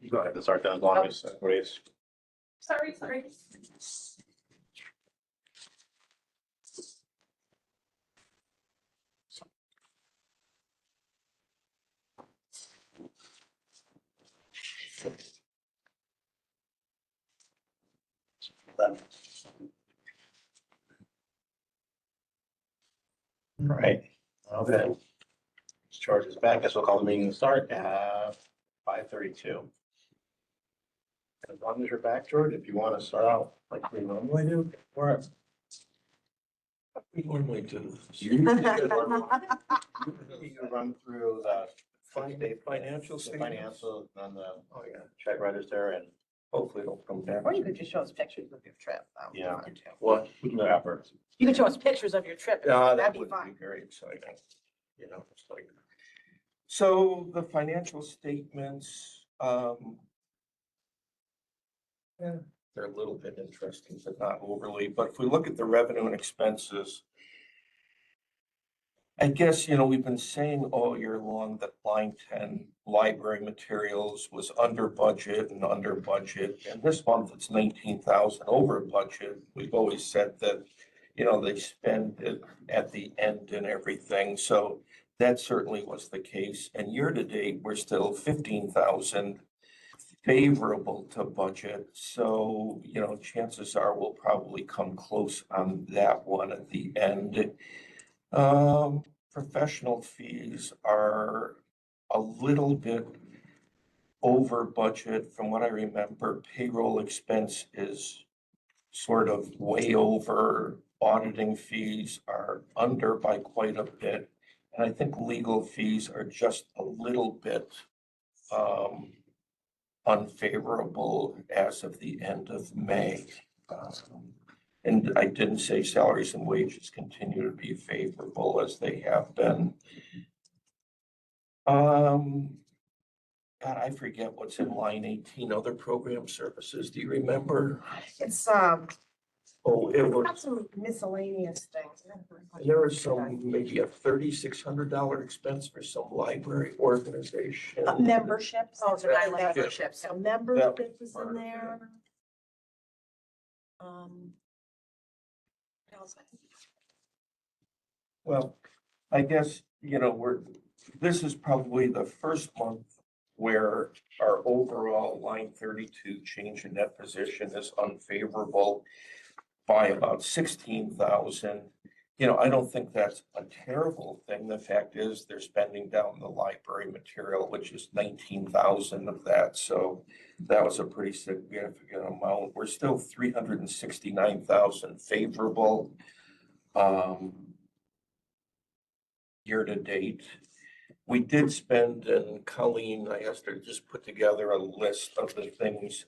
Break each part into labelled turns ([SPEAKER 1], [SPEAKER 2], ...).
[SPEAKER 1] Go ahead and start that as long as everybody's.
[SPEAKER 2] Sorry.
[SPEAKER 1] All right, okay. George is back. Guess we'll call the meeting to start at 5:32. As long as you're back, George, if you want to start out like we normally do, or
[SPEAKER 3] We normally do.
[SPEAKER 1] you can run through the
[SPEAKER 3] Financial
[SPEAKER 1] the
[SPEAKER 3] statements.
[SPEAKER 1] financial and the
[SPEAKER 3] Oh, yeah.
[SPEAKER 1] check register, and hopefully it'll come back.
[SPEAKER 2] Or you could just show us pictures of your trip. That would be
[SPEAKER 1] Yeah.
[SPEAKER 2] fun, too.
[SPEAKER 1] What? We can do that first.
[SPEAKER 2] You could show us pictures of your trip.
[SPEAKER 3] That
[SPEAKER 2] That'd be
[SPEAKER 3] would be
[SPEAKER 2] fun.
[SPEAKER 3] very exciting, you know, it's like. So the financial statements, yeah, they're a little bit interesting, but not overly, but if we look at the revenue and expenses, I guess, you know, we've been saying all year long that line 10 library materials was under budget, and this month it's 19,000 over budget. We've always said that, you know, they spend it at the end and everything, so that certainly was the case. And year to date, we're still 15,000 favorable to budget. So, you know, chances are we'll probably come close on that one at the end. Professional fees are a little bit over budget. From what I remember, payroll expense is sort of way over. Auditing fees are under by quite a bit. And I think legal fees are just a little bit unfavorable as of the end of May. And I didn't say salaries and wages continue to be favorable as they have been. God, I forget what's in line 18, other program services. Do you remember?
[SPEAKER 2] It's,
[SPEAKER 3] Oh, it
[SPEAKER 2] got
[SPEAKER 3] was,
[SPEAKER 2] some miscellaneous things.
[SPEAKER 3] there was some, maybe a $3,600 expense for some library organization.
[SPEAKER 2] Memberships.
[SPEAKER 3] Oh,
[SPEAKER 2] That's
[SPEAKER 3] the
[SPEAKER 2] what I like.
[SPEAKER 3] memberships.
[SPEAKER 2] So
[SPEAKER 3] That
[SPEAKER 2] membership
[SPEAKER 3] was
[SPEAKER 2] is
[SPEAKER 3] part
[SPEAKER 2] in
[SPEAKER 3] of it.
[SPEAKER 2] there. What else?
[SPEAKER 3] Well, I guess, you know, this is probably the first month where our overall line 32 change in net position is unfavorable by about 16,000. You know, I don't think that's a terrible thing. The fact is they're spending down the library material, which is 19,000 of that. So that was a pretty significant amount. We're still 369,000 favorable. Year to date. We did spend, and Colleen, I asked her to just put together a list of the things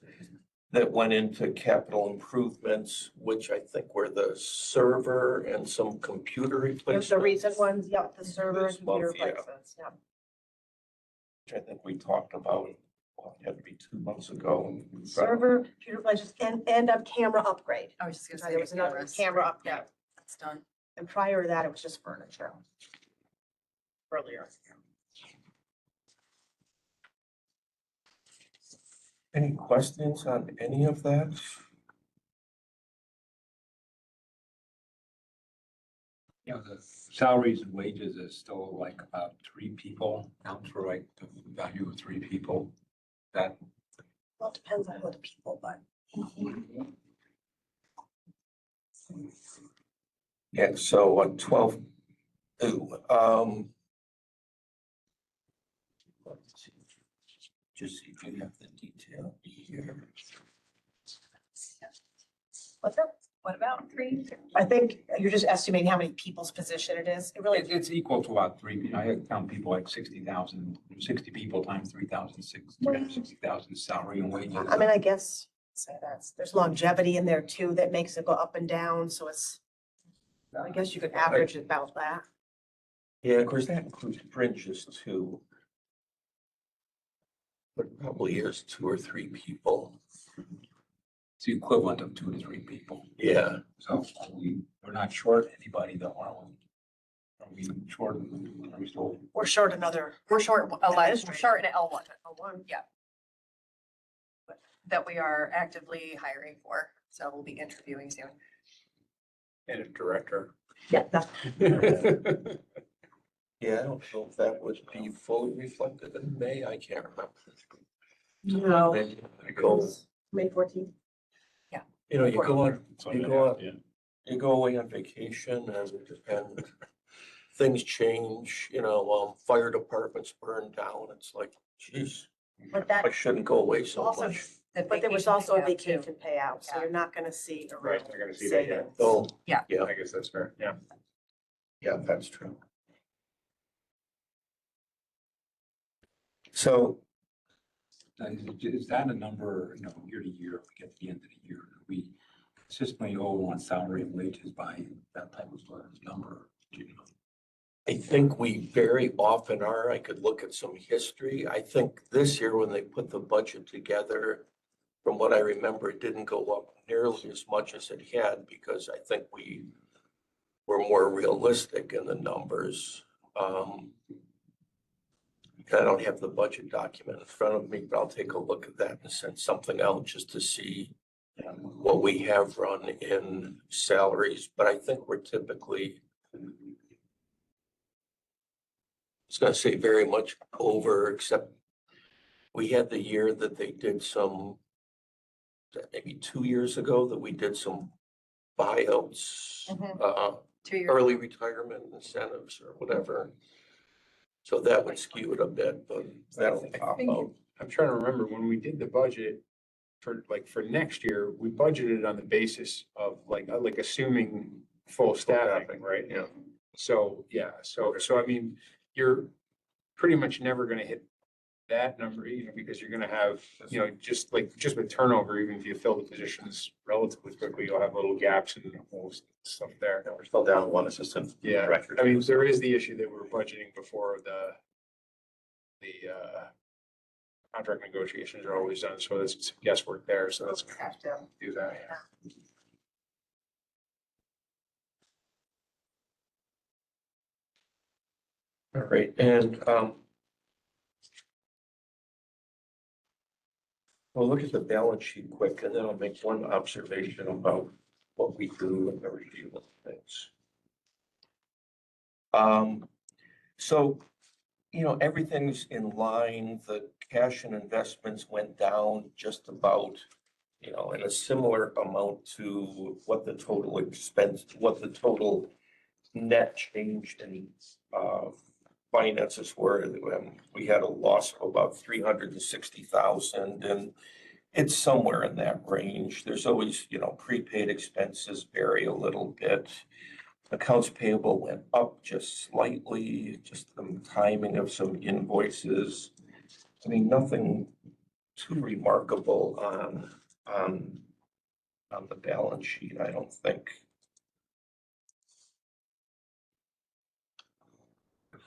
[SPEAKER 3] that went into capital improvements, which I think were the server and some computer
[SPEAKER 2] There's
[SPEAKER 3] replacements.
[SPEAKER 2] the recent ones, yep, the server and
[SPEAKER 3] This month,
[SPEAKER 2] computer
[SPEAKER 3] yeah.
[SPEAKER 2] replacements, yep.
[SPEAKER 3] Which I think we talked about, well, it had to be 2 months ago.
[SPEAKER 2] Server, computer replacements, and a camera upgrade.
[SPEAKER 4] I was just gonna say.
[SPEAKER 2] There was another
[SPEAKER 4] cameras.
[SPEAKER 2] camera upgrade.
[SPEAKER 4] Yeah, that's done.
[SPEAKER 2] And prior to that, it was just furniture. Earlier.
[SPEAKER 3] Any questions on any of that?
[SPEAKER 5] You know, the salaries and wages is still like about 3 people, down to like the value of 3 people. That,
[SPEAKER 2] Well, it depends on the people, but.
[SPEAKER 3] Yeah, so 12, ooh, let's see. Just see if you have the detail here.
[SPEAKER 2] What's that?
[SPEAKER 4] What about 3?
[SPEAKER 2] I think you're just estimating how many people's position it is. It really,
[SPEAKER 5] it's equal to about 3, I count people like 60,000, 60 people times 360,000 salary and wages.
[SPEAKER 2] I mean, I guess, say there's longevity in there too that makes it go up and down, so it's, I guess you could average about that.
[SPEAKER 3] Yeah, of course, that includes fringes too. But it probably is 2 or 3 people.
[SPEAKER 5] It's the equivalent of 2 to 3 people.
[SPEAKER 3] Yeah,
[SPEAKER 5] So we're not short anybody though, are we? Are we short? Are we still?
[SPEAKER 2] We're short another.
[SPEAKER 4] We're short, we're
[SPEAKER 2] Administrator.
[SPEAKER 4] short in L1.
[SPEAKER 2] One.
[SPEAKER 4] Yeah. that we are actively hiring for. So we'll be interviewing soon.
[SPEAKER 5] And a director.
[SPEAKER 2] Yeah, that's
[SPEAKER 3] Yeah, I don't know if that would be fully reflected in May. I can't remember.
[SPEAKER 2] no,
[SPEAKER 3] Maybe I go,
[SPEAKER 2] May 14th.
[SPEAKER 3] you know, you go on,
[SPEAKER 5] So,
[SPEAKER 3] you go
[SPEAKER 5] yeah.
[SPEAKER 3] on, you go away on vacation and things change, you know, fire departments burn down. It's like, geez,
[SPEAKER 2] But that
[SPEAKER 3] I shouldn't go away so
[SPEAKER 2] also,
[SPEAKER 3] much.
[SPEAKER 4] The
[SPEAKER 2] but there was
[SPEAKER 4] vacation
[SPEAKER 2] also a
[SPEAKER 4] payout, too.
[SPEAKER 2] vacation payout, so
[SPEAKER 4] Yeah.
[SPEAKER 2] you're not gonna see a
[SPEAKER 5] Right,
[SPEAKER 2] real
[SPEAKER 5] you're gonna see that, yeah.
[SPEAKER 2] savings.
[SPEAKER 3] Oh,
[SPEAKER 4] Yeah.
[SPEAKER 3] yeah,
[SPEAKER 5] I guess that's fair, yeah.
[SPEAKER 3] yeah, that's true. So,
[SPEAKER 5] Is that a number, you know, year to year, we get to the end of the year, we consistently owe on salary and wages by that type of number, you know?
[SPEAKER 3] I think we very often are. I could look at some history. I think this year when they put the budget together, from what I remember, it didn't go up nearly as much as it had because I think we were more realistic in the numbers. I don't have the budget document in front of me, but I'll take a look at that and send something out just to see what we have run in salaries. But I think we're typically, I was gonna say very much over, except we had the year that they did some, maybe 2 years ago, that we did some buyouts,
[SPEAKER 4] Mhm. 2 years.
[SPEAKER 3] early retirement incentives or whatever. So that would skew it a bit, but that'll pop out.
[SPEAKER 6] I'm trying to remember when we did the budget for next year, we budgeted on the basis of like assuming full staffing, right?
[SPEAKER 5] Yeah.
[SPEAKER 6] So, yeah, so I mean, you're pretty much never gonna hit that number, you know, because you're gonna have, you know, just with turnover, even if you fill the positions relatively quickly, you'll have little gaps and most stuff there.
[SPEAKER 1] We're still down one assistant.
[SPEAKER 6] Yeah,
[SPEAKER 1] director.
[SPEAKER 6] I mean, there is the issue that we were budgeting before the contract negotiations are always done, so there's some guesswork there, so let's
[SPEAKER 2] Have to.
[SPEAKER 6] do that, yeah.
[SPEAKER 3] All right, and we'll look at the balance sheet quick, and then I'll make one observation about what we do and the review of things. So, you know, everything's in line. The cash and investments went down just about, you know, in a similar amount to what the total expense, what the total net change in finances were. We had a loss of about 360,000, and it's somewhere in that range. There's always, you know, prepaid expenses vary a little bit. Accounts payable went up just slightly, just the timing of some invoices. I mean, nothing too remarkable on the balance sheet, I don't think.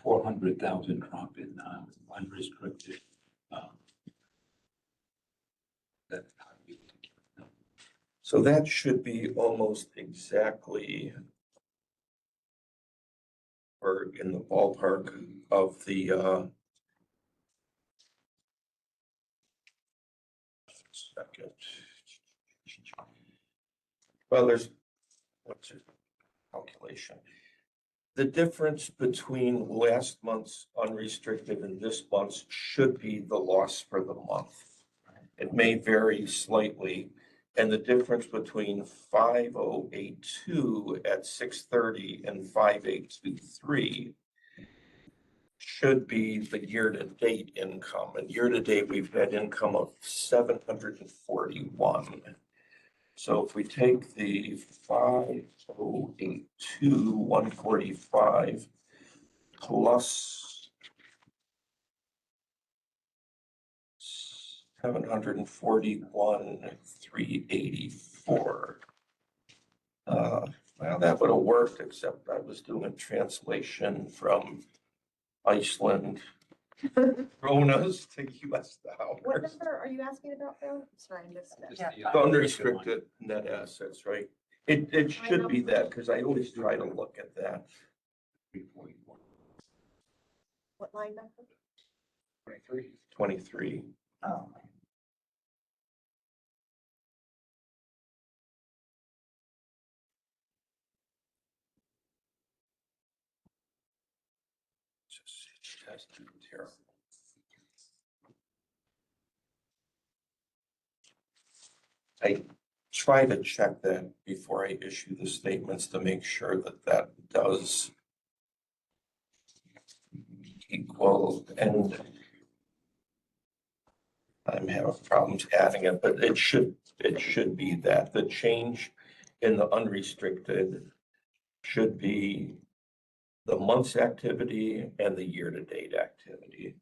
[SPEAKER 5] 400,000 drop in unrestricted. That.
[SPEAKER 3] So that should be almost exactly or in the ballpark of the second. Well, there's, what's your calculation? The difference between last month's unrestricted and this month's should be the loss for the month. It may vary slightly, and the difference between 5082 at 6:30 and 5823 should be the year-to-date income. And year-to-date, we've had income of 741. So if we take the 5082, 145 plus 741, 384. Well, that would have worked, except I was doing translation from Iceland, kronas to US
[SPEAKER 2] What
[SPEAKER 3] dollars.
[SPEAKER 2] number are you asking about, Bill? Sorry, I missed that.
[SPEAKER 4] Yeah.
[SPEAKER 3] Unrestricted net assets, right? It should be that, because I always try to look at that.
[SPEAKER 5] 341.
[SPEAKER 2] What line number?
[SPEAKER 3] 23.
[SPEAKER 2] Oh.
[SPEAKER 3] I try to check that before I issue the statements to make sure that that does equal, and I'm having problems adding it, but it should be that the change in the unrestricted should be the month's activity and the year-to-date activity.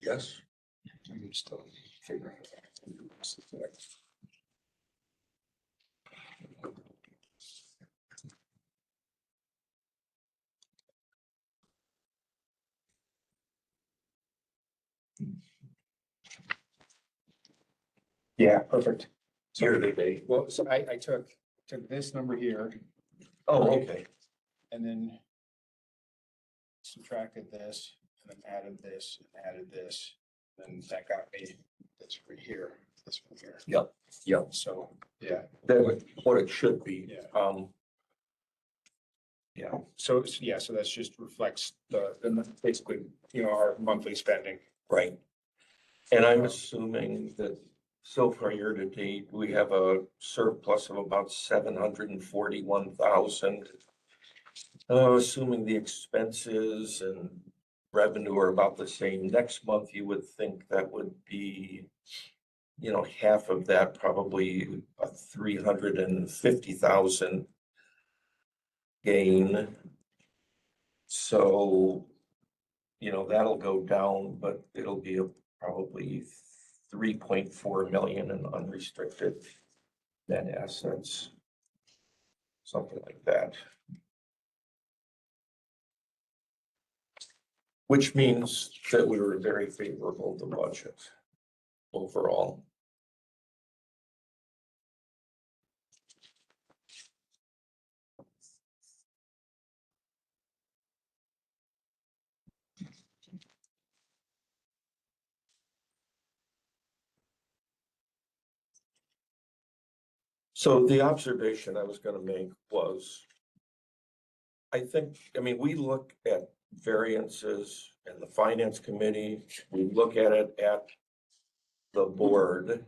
[SPEAKER 3] Yes?
[SPEAKER 6] I'm still figuring it out. Yeah, perfect.
[SPEAKER 3] Year to date.
[SPEAKER 6] Well, so I took this number here
[SPEAKER 3] Oh, okay.
[SPEAKER 6] and then subtracted this and then added this and added this. Then that got me this right here, this one here.
[SPEAKER 3] Yep, yep.
[SPEAKER 6] So, yeah,
[SPEAKER 3] That what it should be.
[SPEAKER 6] Yeah.
[SPEAKER 3] Yeah,
[SPEAKER 6] so, yeah, so that's just reflects basically, our monthly spending.
[SPEAKER 3] right. And I'm assuming that so far year to date, we have a surplus of about 741,000. Assuming the expenses and revenue are about the same, next month you would think that would be, half of that, probably a 350,000 gain. So, that'll go down, but it'll be probably 3.4 million in unrestricted net assets. Something like that. Which means that we were very favorable to budget overall. So the observation I was gonna make was, we look at variances in the finance committee, we look at it at the board,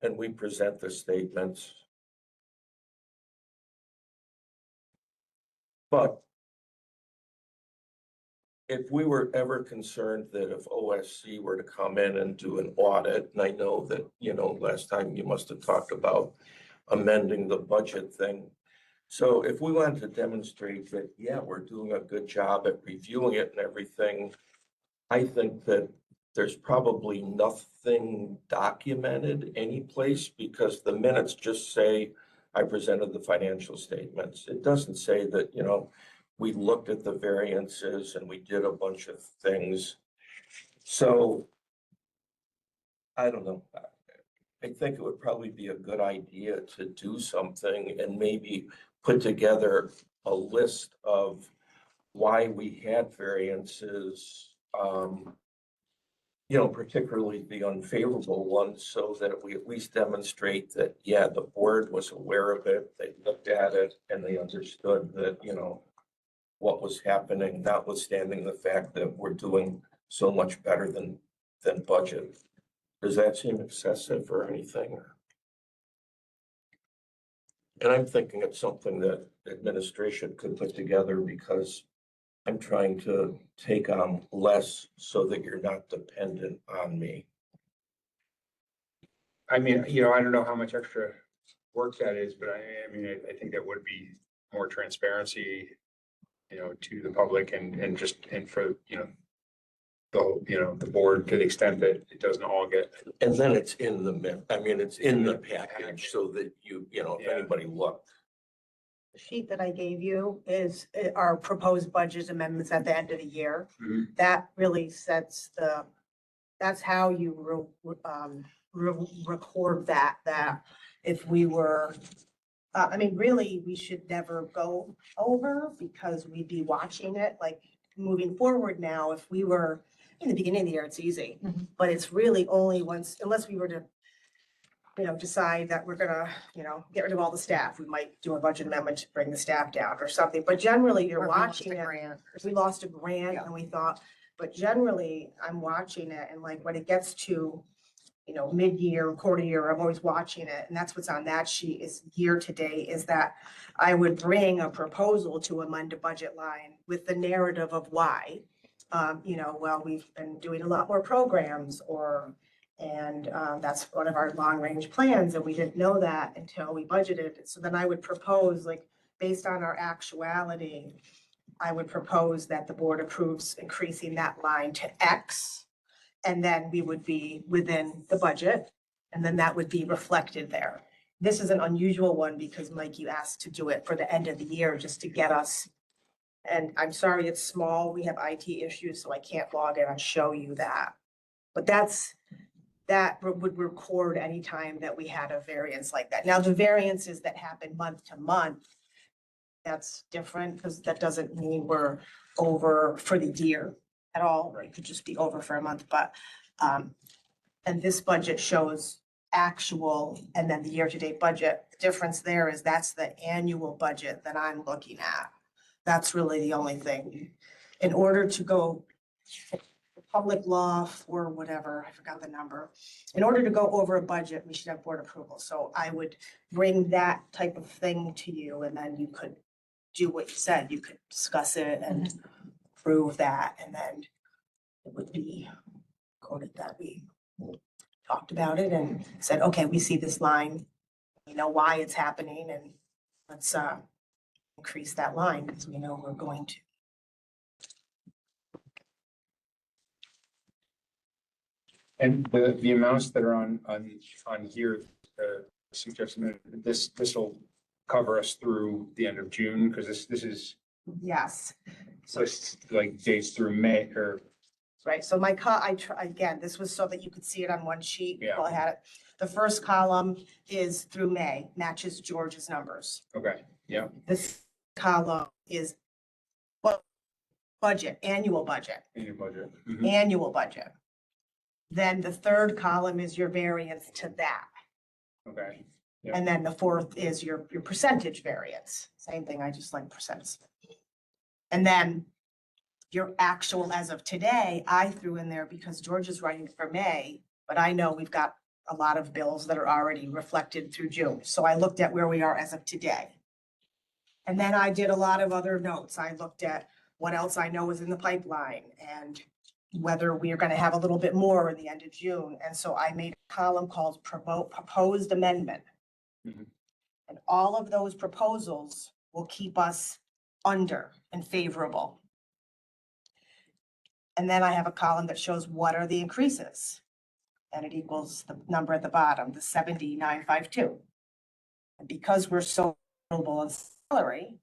[SPEAKER 3] and we present the statements. But if we were ever concerned that if OSC were to come in and do an audit, and I know that, last time you must have talked about amending the budget thing. So if we wanted to demonstrate that, yeah, we're doing a good job at reviewing it and everything, I think that there's probably nothing documented anyplace because the minutes just say, I presented the financial statements. It doesn't say that, we looked at the variances and we did a bunch of things. So I don't know. I think it would probably be a good idea to do something and maybe put together a list of why we had variances, particularly the unfavorable ones, so that we at least demonstrate that, yeah, the board was aware of it, they looked at it, and they understood that, what was happening, notwithstanding the fact that we're doing so much better than budget. Does that seem excessive or anything? And I'm thinking it's something that administration could put together because I'm trying to take on less so that you're not dependent on me.
[SPEAKER 6] I mean, I don't know how much extra work that is, but I think that would be more transparency, to the public and for, the board to the extent that it doesn't all get.
[SPEAKER 3] And then it's in it's in the package so that if
[SPEAKER 6] Yeah.
[SPEAKER 3] anybody looked.
[SPEAKER 2] The sheet that I gave you is our proposed budget amendments at the end of the year.
[SPEAKER 6] Mhm.
[SPEAKER 2] That really sets that's how you record that if we were I mean, really, we should never go over because we'd be watching it, like, moving forward now, if we were, in the beginning of the year, it's easy.
[SPEAKER 4] Mhm.
[SPEAKER 2] But it's really only once, unless we were to, decide that we're gonna, get rid of all the staff, we might do a budget amendment to bring the staff down or something, but generally, you're
[SPEAKER 4] Or if we lost
[SPEAKER 2] watching
[SPEAKER 4] a
[SPEAKER 2] it.
[SPEAKER 4] grant.
[SPEAKER 2] If we lost a grant
[SPEAKER 4] Yeah.
[SPEAKER 2] and we thought, but generally, I'm watching it and like when it gets to, mid-year, quarter year, I'm always watching it. And that's what's on that sheet is year to date is that I would bring a proposal to amend a budget line with the narrative of why. Well, we've been doing a lot more programs and that's one of our long-range plans and we didn't know that until we budgeted. So then I would propose, like, based on our actuality, I would propose that the board approves increasing that line to X. And then we would be within the budget, and then that would be reflected there. This is an unusual one because Mike, you asked to do it for the end of the year just to get us. And I'm sorry, it's small. We have IT issues, so I can't log in and show you that. But that would record any time that we had a variance like that. Now, the variances that happen month to month, that's different because that doesn't mean we're over for the year at all. It could just be over for a month, but, and this budget shows actual and then the year-to-date budget. The difference there is that's the annual budget that I'm looking at. That's really the only thing. In order to go public law or whatever, I forgot the number. In order to go over a budget, we should have board approval. So I would bring that type of thing to you and then you could do what you said. You could discuss it and prove that, and then it would be quoted that we talked about it and said, okay, we see this line, we know why it's happening, and let's increase that line because we know we're going to.
[SPEAKER 6] And the amounts that are on here, suggesting that this'll cover us through the end of June, because this is,
[SPEAKER 2] Yes,
[SPEAKER 6] so it's like dates through May or,
[SPEAKER 2] right. So again, this was so that you could see it on one sheet.
[SPEAKER 6] Yeah.
[SPEAKER 2] While I had it. The first column is through May, matches George's numbers.
[SPEAKER 6] okay, yeah,
[SPEAKER 2] This column is budget, annual budget.
[SPEAKER 6] in your budget. Mhm.
[SPEAKER 2] Annual budget. Then the third column is your variance to that.
[SPEAKER 6] Okay,
[SPEAKER 2] And then the fourth is your percentage variance. Same thing, I just like percents. And then your actual as of today, I threw in there because George is writing for May, but I know we've got a lot of bills that are already reflected through June. So I looked at where we are as of today. And then I did a lot of other notes. I looked at what else I know is in the pipeline and whether we are going to have a little bit more in the end of June. And so I made a column called proposed amendment.
[SPEAKER 6] Mhm.
[SPEAKER 2] And all of those proposals will keep us under and favorable. And then I have a column that shows what are the increases. And it equals the number at the bottom, the 79,552. And because we're so favorable in salary,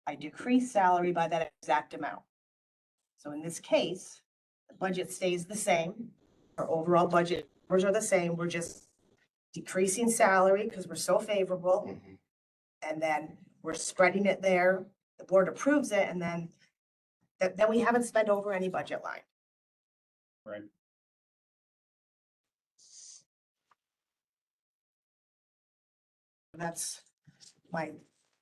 [SPEAKER 2] I decrease salary by that exact amount. So in this case, the budget stays the same. Our overall budget numbers are the same. We're just decreasing salary because we're so favorable.
[SPEAKER 1] Mhm.
[SPEAKER 2] And then we're spreading it there. The board approves it and then we haven't spent over any budget line.
[SPEAKER 6] right.
[SPEAKER 2] That's my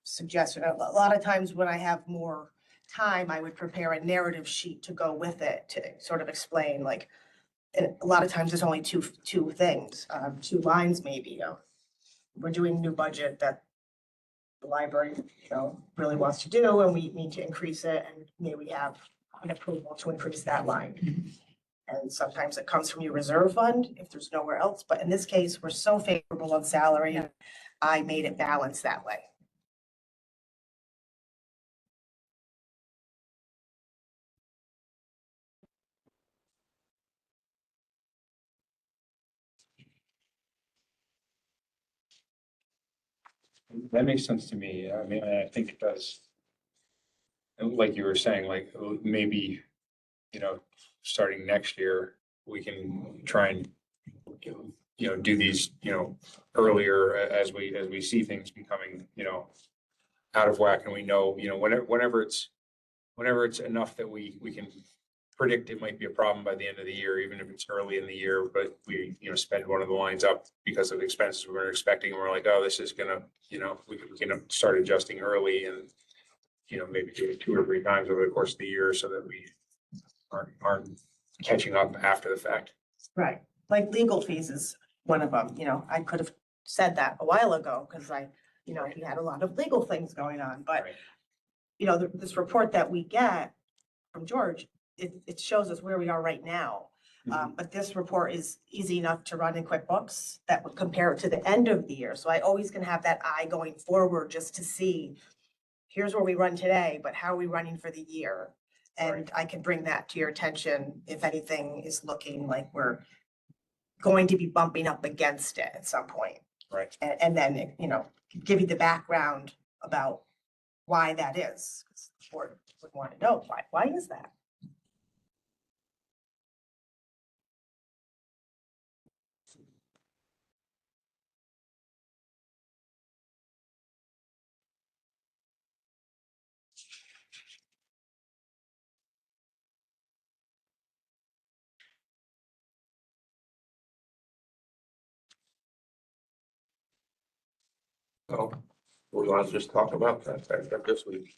[SPEAKER 2] suggestion. A lot of times when I have more time, I would prepare a narrative sheet to go with it to sort of explain like, and a lot of times there's only two things, 2 lines maybe. We're doing a new budget that the library, really wants to do, and we need to increase it, and maybe we have an approval to increase that line. And sometimes it comes from your reserve fund if there's nowhere else, but in this case, we're so favorable on salary, I made it balanced that way.
[SPEAKER 6] That makes sense to me. I mean, I think it does. And like you were saying, like maybe, starting next year, we can try and do these, earlier as we see things becoming, out of whack and we know, whenever it's enough that we can predict it might be a problem by the end of the year, even if it's early in the year, but we, spend one of the lines up because of expenses we weren't expecting, and we're like, oh, this is gonna, we can start adjusting early and, maybe do it 2 or 3 times over the course of the year so that we aren't catching up after the fact.
[SPEAKER 2] Right, like legal fees is one of them, I could have said that a while ago, because we had a lot of legal things going on, but
[SPEAKER 6] Right.
[SPEAKER 2] this report that we get from George, it shows us where we are right now. But this report is easy enough to run in QuickBooks that would compare it to the end of the year. So I always can have that eye going forward just to see, here's where we run today, but how are we running for the year? And I can bring that to your attention if anything is looking like we're going to be bumping up against it at some point.
[SPEAKER 6] Right.
[SPEAKER 2] And then, give you the background about why that is. 'Cause the board would want to know, why is that?
[SPEAKER 3] So we want to just talk about that this week.